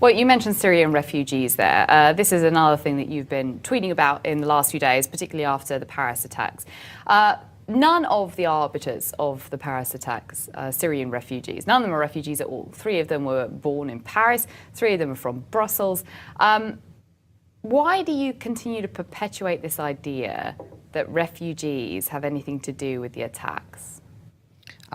Well, you mentioned Syrian refugees there. This is another thing that you've been tweeting about in the last few days, particularly after the Paris attacks. None of the arbiters of the Paris attacks are Syrian refugees. None of them are refugees at all. 3 of them were born in Paris. 3 of them are from Brussels. Why do you continue to perpetuate this idea that refugees have anything to do with the attacks?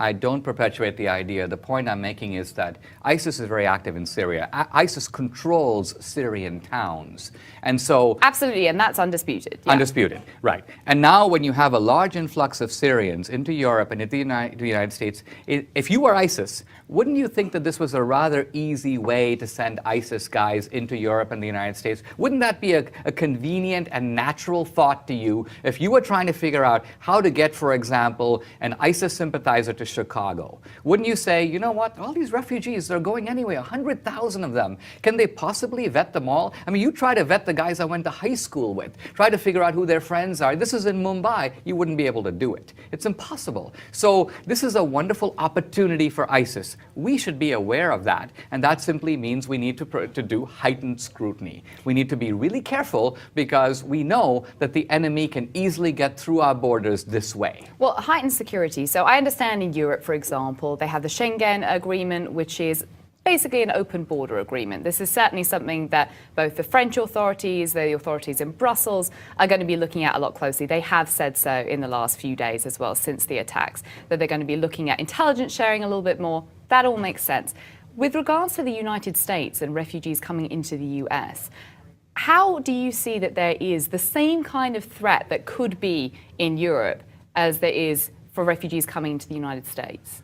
I don't perpetuate the idea. The point I'm making is that ISIS is very active in Syria. ISIS controls Syrian towns. And so... Absolutely, and that's undisputed. Yeah. Undisputed, right. And now when you have a large influx of Syrians into Europe and into the United States, if you were ISIS, wouldn't you think that this was a rather easy way to send ISIS guys into Europe and the United States? Wouldn't that be a convenient and natural thought to you if you were trying to figure out how to get, for example, an ISIS sympathizer to Chicago? Wouldn't you say, you know what, all these refugees, they're going anyway, 100,000 of them. Can they possibly vet them all? I mean, you try to vet the guys I went to high school with, try to figure out who their friends are. This is in Mumbai. You wouldn't be able to do it. It's impossible. So this is a wonderful opportunity for ISIS. We should be aware of that, and that simply means we need to do heightened scrutiny. We need to be really careful because we know that the enemy can easily get through our borders this way. Well, heightened security. So I understand in Europe, for example, they have the Schengen Agreement, which is basically an open border agreement. This is certainly something that both the French authorities, the authorities in Brussels, are going to be looking at a lot closely. They have said so in the last few days as well, since the attacks, that they're going to be looking at intelligence sharing a little bit more. That all makes sense. With regards to the United States and refugees coming into the US, how do you see that there is the same kind of threat that could be in Europe as there is for refugees coming into the United States?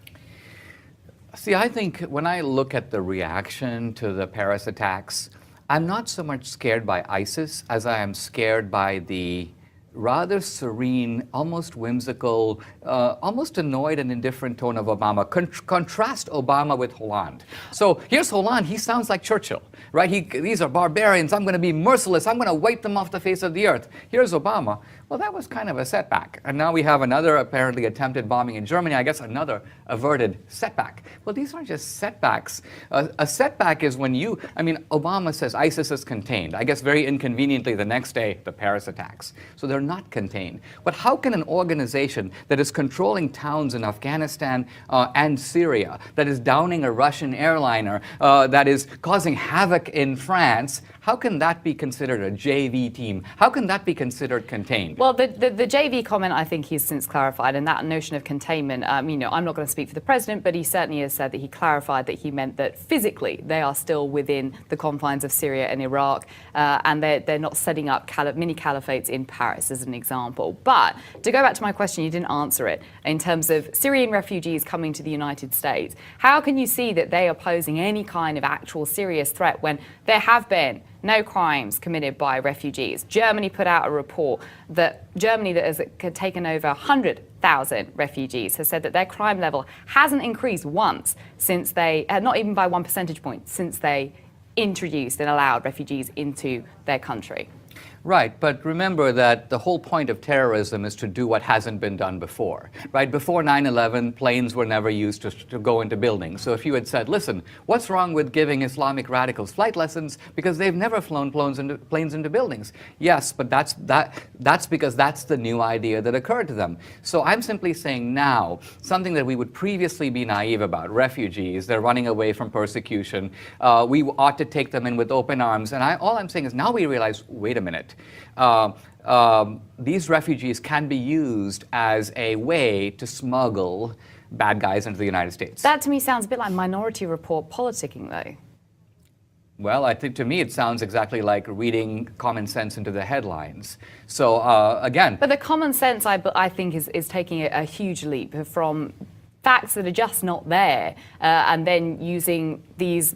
See, I think when I look at the reaction to the Paris attacks, I'm not so much scared by ISIS as I am scared by the rather serene, almost whimsical, almost annoyed and indifferent tone of Obama. Contrast Obama with Hollande. So here's Hollande, he sounds like Churchill, right? These are barbarians, I'm going to be merciless, I'm going to wipe them off the face of the earth. Here's Obama. Well, that was kind of a setback. And now we have another apparently attempted bombing in Germany, I guess another averted setback. Well, these aren't just setbacks. A setback is when Obama says ISIS is contained. I guess very inconveniently the next day, the Paris attacks. So they're not contained. But how can an organization that is controlling towns in Afghanistan and Syria, that is downing a Russian airliner, that is causing havoc in France, how can that be considered a JV team? How can that be considered contained? Well, the JV comment, I think he's since clarified, and that notion of containment, I'm not going to speak for the president, but he certainly has said that he clarified that he meant that physically they are still within the confines of Syria and Iraq, and they're not setting up mini caliphates in Paris, as an example. But to go back to my question, you didn't answer it. In terms of Syrian refugees coming to the United States, how can you see that they are posing any kind of actual serious threat when there have been no crimes committed by refugees? Germany put out a report that Germany, that has taken over 100,000 refugees, has said that their crime level hasn't increased once since they, not even by 1 percentage point, since they introduced and allowed refugees into their country. Right, but remember that the whole point of terrorism is to do what hasn't been done before, right? Before 9/11, planes were never used to go into buildings. So if you had said, listen, what's wrong with giving Islamic radicals flight lessons because they've never flown planes into buildings? Yes, but that's because that's the new idea that occurred to them. So I'm simply saying now, something that we would previously be naive about, refugees, they're running away from persecution, we ought to take them in with open arms. And all I'm saying is now we realize, wait a minute, these refugees can be used as a way to smuggle bad guys into the United States. That to me sounds a bit like Minority Report politicking, though. Well, I think to me it sounds exactly like reading common sense into the headlines. So again... But the common sense, I think, is taking a huge leap from facts that are just not there, and then using these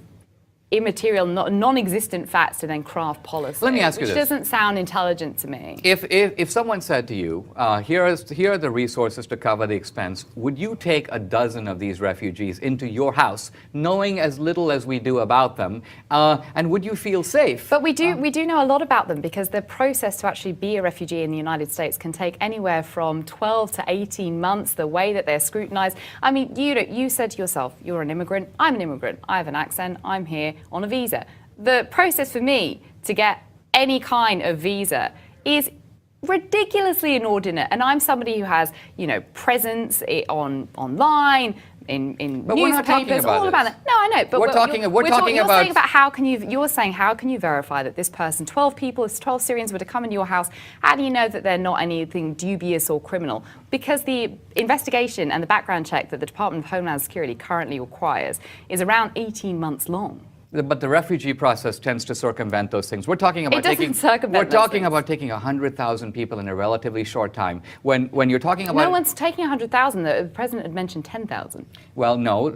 immaterial, non-existent facts to then craft policy. Let me ask you this. Which doesn't sound intelligent to me. If someone said to you, here are the resources to cover the expense, would you take a dozen of these refugees into your house, knowing as little as we do about them, and would you feel safe? But we do know a lot about them, because the process to actually be a refugee in the United States can take anywhere from 12 to 18 months, the way that they're scrutinized. I mean, you said to yourself, you're an immigrant, I'm an immigrant, I have an accent, I'm here. on a visa. The process for me to get any kind of visa is ridiculously inordinate, and I'm somebody who has, presence online, in But we're not talking newspapers, about all about this. that. No, I know, but We're talking you're about- saying about you're saying how can you verify that this person, 12 people, if 12 Syrians were to come into your house, how do you know that they're not anything dubious or criminal? Because the investigation and the background check that the Department of Homeland Security currently requires is around 18 months long. But the refugee process tends to circumvent those things. We're talking about It doesn't taking. circumvent We're those talking things. about taking 100,000 people in a relatively short time. When you're talking about No one's taking 100,000. The president had mentioned 10,000. Well, no,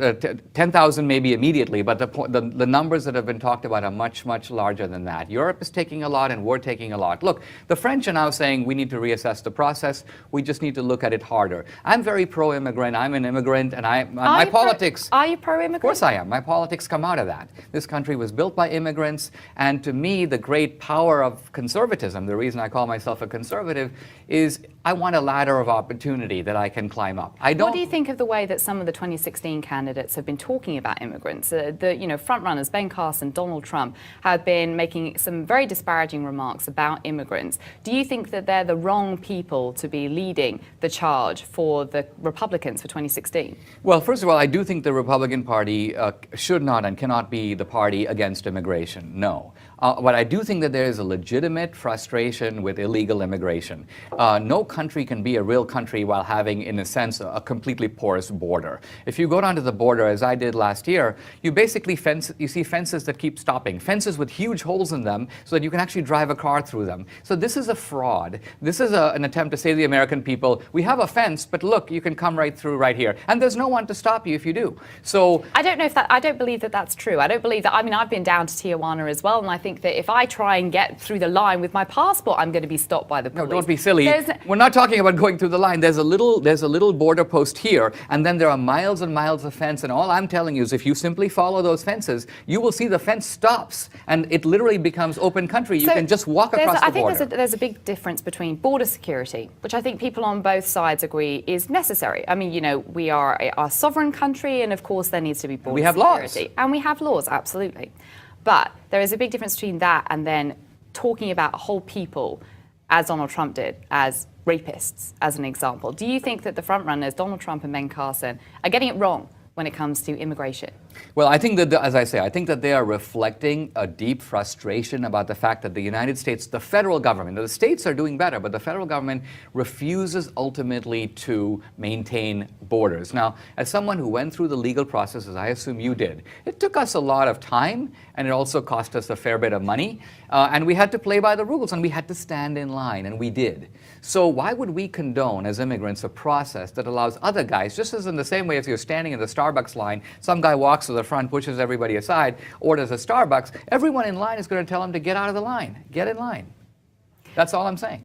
10,000 maybe immediately, but the numbers that have been talked about are much, much larger than that. Europe is taking a lot, and we're taking a lot. Look, the French are now saying we need to reassess the process. We just need to look at it harder. I'm very pro-immigrant. I'm an immigrant, and my politics. Are you pro-immigrant? Of course I am. My politics come out of that. This country was built by immigrants, and to me, the great power of conservatism, the reason I call myself a conservative, is I want a ladder of opportunity that I can climb up. What do you think of the way that some of the 2016 candidates have been talking about immigrants? The front-runners, Ben Carson, Donald Trump, have been making some very disparaging remarks about immigrants. Do you think that they're the wrong people to be leading the charge for the Republicans for 2016? Well, first of all, I do think the Republican Party should not and cannot be the party against immigration. No. But I do think that there is a legitimate frustration with illegal immigration. No country can be a real country while having, in a sense, a completely porous border. If you go down to the border, as I did last year, you basically you see fences that keep stopping, fences with huge holes in them so that you can actually drive a car through them. So this is a fraud. This is an attempt to say to the American people, we have a fence, but look, you can come right through right here. And there's no one to stop you if you do. So I don't believe that that's true. I don't believe that. I mean, I've been down to Tijuana as well, and I think that if I try and get through the line with my passport, I'm going to be stopped by the police. No, don't be silly. We're not talking about going through the line. There's a little border post here, and then there are miles and miles of fence, and all I'm telling you is if you simply follow those fences, you will see the fence stops, and it literally becomes open country. You can just walk across the border. I think there's a big difference between border security, which I think people on both sides agree is necessary. I mean, we are a sovereign country, and of course there needs to be border we have security. Laws. And we have laws, absolutely. But there is a big difference between that and then talking about whole people, as Donald Trump did, as rapists, as an example. Do you think that the frontrunners, Donald Trump and Ben Carson, are getting it wrong when it comes to immigration? Well, I think that, as I say, I think that they are reflecting a deep frustration about the fact that the United States, the federal government, the states are doing better, but the federal government refuses ultimately to maintain borders. Now, as someone who went through the legal process, as I assume you did, it took us a lot of time, and it also cost us a fair bit of money, and we had to play by the rules, and we had to stand in line, and we did. So why would we condone, as immigrants, a process that allows other guys, just as in the same way as you're standing in the Starbucks line, some guy walks to the front, pushes everybody aside, orders a Starbucks, everyone in line is going to tell him to get out of the line. Get in line. That's all I'm saying.